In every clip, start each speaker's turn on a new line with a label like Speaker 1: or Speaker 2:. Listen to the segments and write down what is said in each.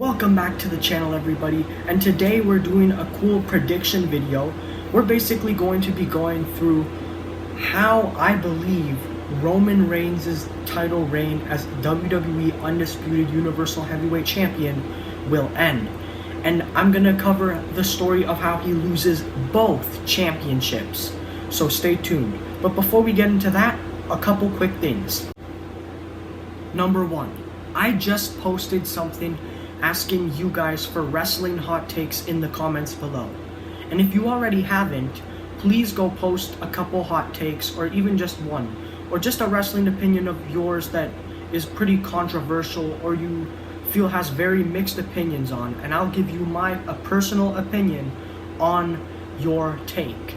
Speaker 1: Welcome back to the channel, everybody, and today we're doing a cool prediction video. We're basically going to be going through how I believe Roman Reigns' title reign as WWE Undisputed Universal Heavyweight Champion will end. And I'm going to cover the story of how he loses both championships. So stay tuned. But before we get into that, a couple quick things. Number one, I just posted something asking you guys for wrestling hot takes in the comments below. And if you already haven't, please go post a couple hot takes, or even just one, or just a wrestling opinion of yours that is pretty controversial or you feel has very mixed opinions on, and I'll give you a personal opinion on your take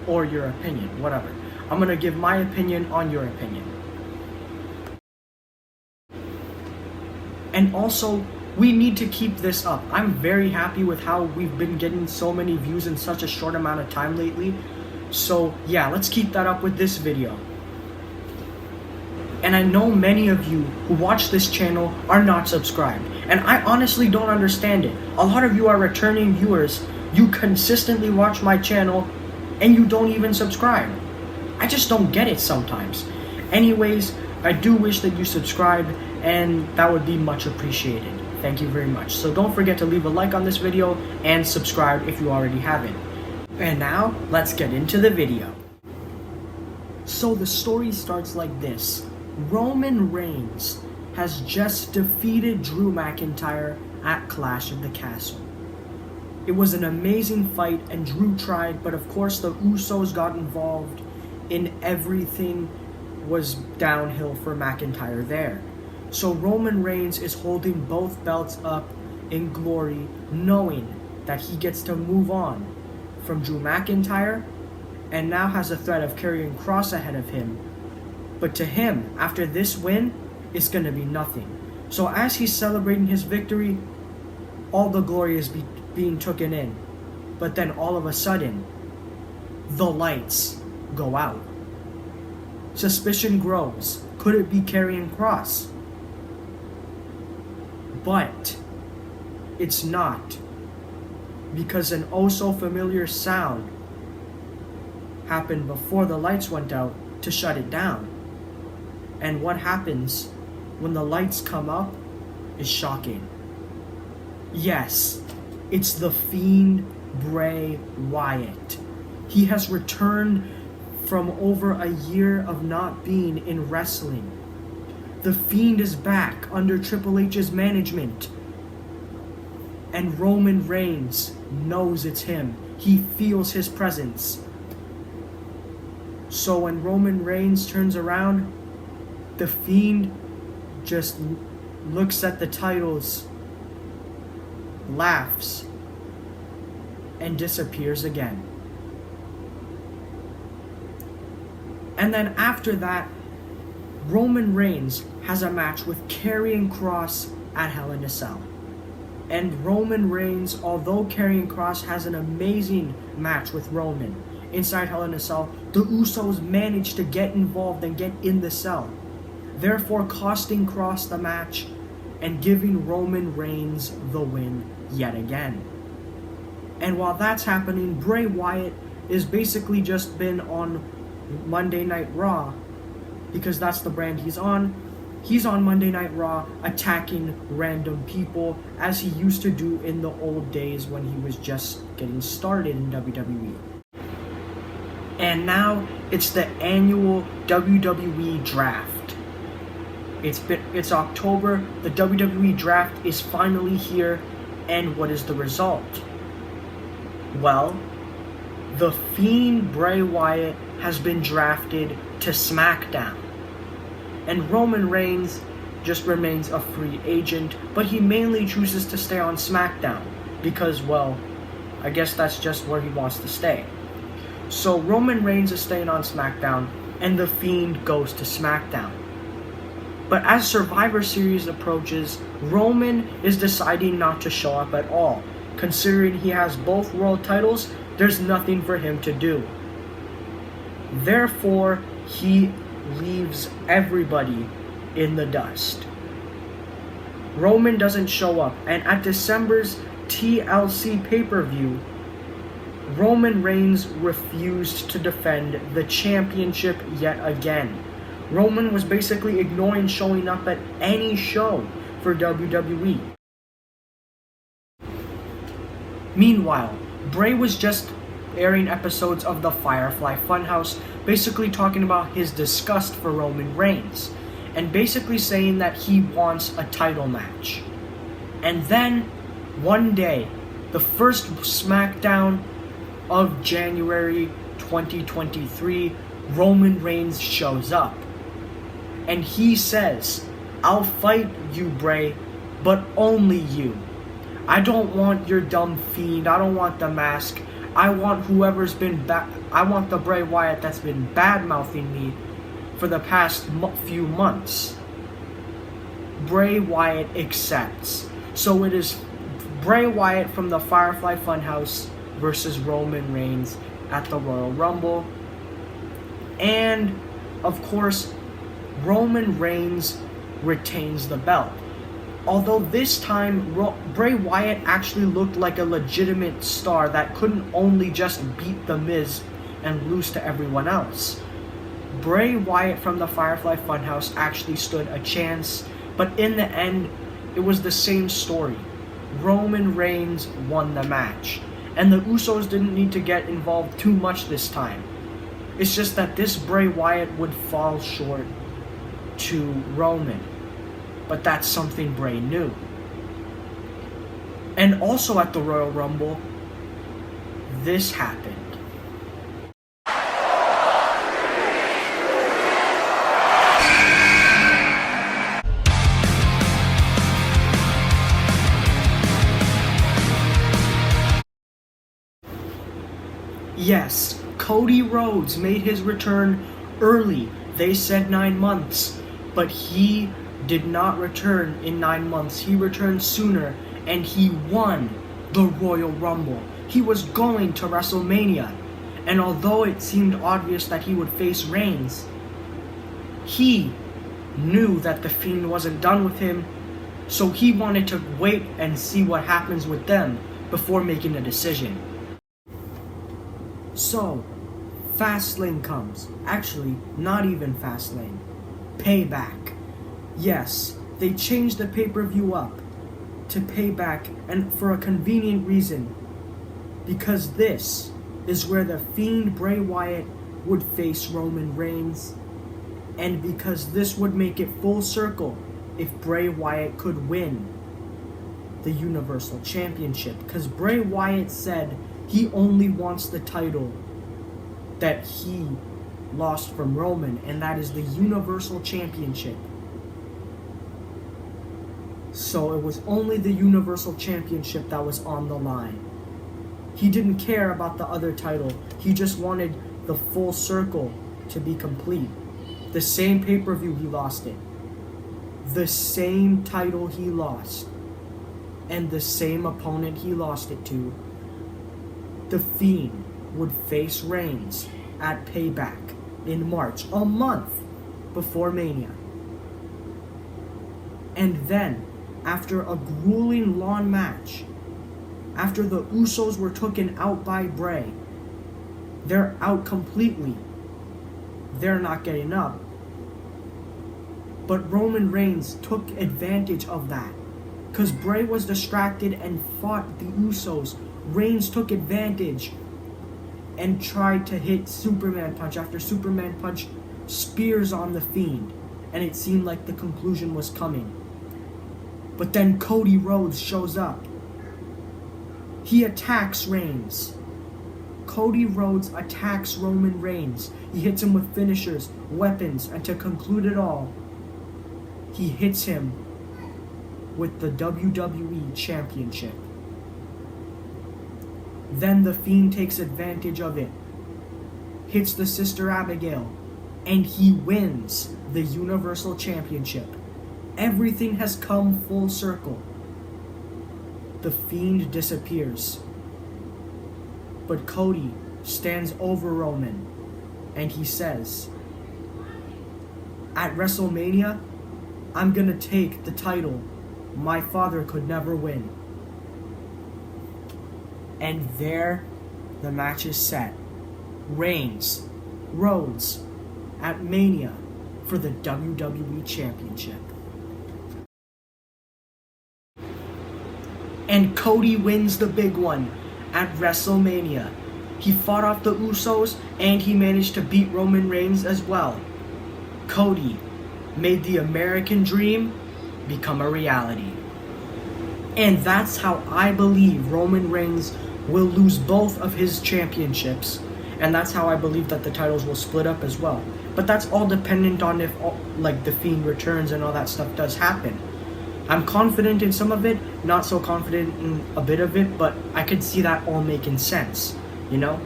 Speaker 1: or your opinion, whatever. I'm gonna give my opinion on your opinion. And also, we need to keep this up. I'm very happy with how we've been getting so many views in such a short amount of time lately. So yeah, let's keep that up with this video. And I know many of you who watch this channel are not subscribed, and I honestly don't understand it. A lot of you are returning viewers. You consistently watch my channel and you don't even subscribe. I just don't get it sometimes. Anyways, I do wish that you subscribe, and that would be much appreciated. Thank you very much. So don't forget to leave a like on this video and subscribe if you already haven't. And now, let's get into the video. So the story starts like this. Roman Reigns has just defeated Drew McIntyre at Clash of the Castle. It was an amazing fight, and Drew tried, but of course the Usos got involved in everything was downhill for McIntyre there. So Roman Reigns is holding both belts up in glory, knowing that he gets to move on from Drew McIntyre and now has a threat of Karrion Kross ahead of him. But to him, after this win, it's going to be nothing. So as he's celebrating his victory, all the glory is being taken in. But then all of a sudden, the lights go out. Suspicion grows. Could it be Karrion Kross? But it's not, because an oh so familiar sound happened before the lights went out to shut it down. And what happens when the lights come up is shocking. Yes, it's the Fiend Bray Wyatt. He has returned from over a year of not being in wrestling. The Fiend is back under Triple H's management. And Roman Reigns knows it's him. He feels his presence. So when Roman Reigns turns around, the Fiend just looks at the titles, laughs, and disappears again. And then after that, Roman Reigns has a match with Karrion Kross at Hell in a Cell. And Roman Reigns, although Karrion Kross has an amazing match with Roman inside Hell in a Cell, the Usos managed to get involved and get in the cell, therefore costing Kross the match and giving Roman Reigns the win yet again. And while that's happening, Bray Wyatt is basically just been on Monday Night Raw, because that's the brand he's on. He's on Monday Night Raw attacking random people, as he used to do in the old days when he was just getting started in WWE. And now it's the annual WWE draft. It's October, the WWE draft is finally here, and what is the result? Well, the Fiend Bray Wyatt has been drafted to SmackDown. And Roman Reigns just remains a free agent, but he mainly chooses to stay on SmackDown because, well, I guess that's just where he wants to stay. So Roman Reigns is staying on SmackDown, and the Fiend goes to SmackDown. But as Survivor Series approaches, Roman is deciding not to show up at all. Considering he has both world titles, there's nothing for him to do. Therefore, he leaves everybody in the dust. Roman doesn't show up, and at December's TLC pay-per-view, Roman Reigns refused to defend the championship yet again. Roman was basically ignoring showing up at any show for WWE. Meanwhile, Bray was just airing episodes of the Firefly Funhouse, basically talking about his disgust for Roman Reigns, and basically saying that he wants a title match. And then, one day, the first SmackDown of January 2023, Roman Reigns shows up. And he says, "I'll fight you, Bray, but only you. I don't want your dumb Fiend. I don't want the Mask. I want whoever's been I want the Bray Wyatt that's been bad-mouthing me for the past few months." Bray Wyatt accepts. So it is Bray Wyatt from the Firefly Funhouse versus Roman Reigns at the Royal Rumble. And, of course, Roman Reigns retains the belt. Although this time, Bray Wyatt actually looked like a legitimate star that couldn't only just beat The Miz and lose to everyone else. Bray Wyatt from the Firefly Funhouse actually stood a chance, but in the end, it was the same story. Roman Reigns won the match, and the Usos didn't need to get involved too much this time. It's just that this Bray Wyatt would fall short to Roman. But that's something Bray knew. And also at the Royal Rumble, this happened. Yes, Cody Rhodes made his return early. They said 9 months, but he did not return in 9 months. He returned sooner, and he won the Royal Rumble. He was going to WrestleMania, and although it seemed obvious that he would face Reigns, he knew that the Fiend wasn't done with him, so he wanted to wait and see what happens with them before making a decision. So, Fastlane comes. Actually, not even Fastlane. Payback. Yes, they changed the pay-per-view up to Payback, and for a convenient reason. Because this is where the Fiend Bray Wyatt would face Roman Reigns, and because this would make it full circle if Bray Wyatt could win the Universal Championship. Because Bray Wyatt said he only wants the title that he lost from Roman, and that is the Universal Championship. So it was only the Universal Championship that was on the line. He didn't care about the other title. He just wanted the full circle to be complete. The same pay-per-view he lost it. The same title he lost. And the same opponent he lost it to. The Fiend would face Reigns at Payback in March, a month before Mania. And then, after a grueling long match, after the Usos were taken out by Bray, they're out completely. They're not getting up. But Roman Reigns took advantage of that. Because Bray was distracted and fought the Usos. Reigns took advantage and tried to hit Superman Punch after Superman Punch, spears on the Fiend. And it seemed like the conclusion was coming. But then Cody Rhodes shows up. He attacks Reigns. Cody Rhodes attacks Roman Reigns. He hits him with finishers, weapons, and to conclude it all, he hits him with the WWE Championship. Then the Fiend takes advantage of it, hits the Sister Abigail, and he wins the Universal Championship. Everything has come full circle. The Fiend disappears. But Cody stands over Roman and he says, "At WrestleMania, I'm gonna take the title my father could never win. And there, the match is set. Reigns, Rhodes, at Mania for the WWE Championship. And Cody wins the big one at WrestleMania. He fought off the Usos and he managed to beat Roman Reigns as well. Cody made the American dream become a reality. And that's how I believe Roman Reigns will lose both of his championships. And that's how I believe that the titles will split up as well. But that's all dependent on if the Fiend returns and all that stuff does happen. I'm confident in some of it, not so confident in a bit of it, but I could see that all making sense, you know?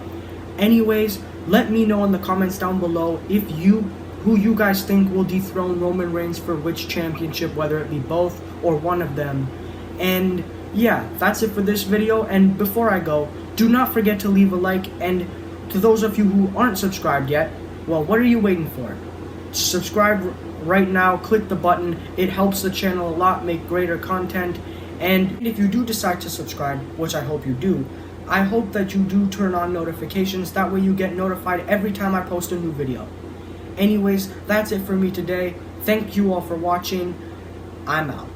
Speaker 1: Anyways, let me know in the comments down below who you guys think will dethrone Roman Reigns for which championship, whether it be both or one of them. And yeah, that's it for this video. And before I go, do not forget to leave a like, and to those of you who aren't subscribed yet, well, what are you waiting for? Subscribe right now, click the button. It helps the channel a lot, make greater content. And if you do decide to subscribe, which I hope you do, I hope that you do turn on notifications. That way you get notified every time I post a new video. Anyways, that's it for me today. Thank you all for watching. I'm out.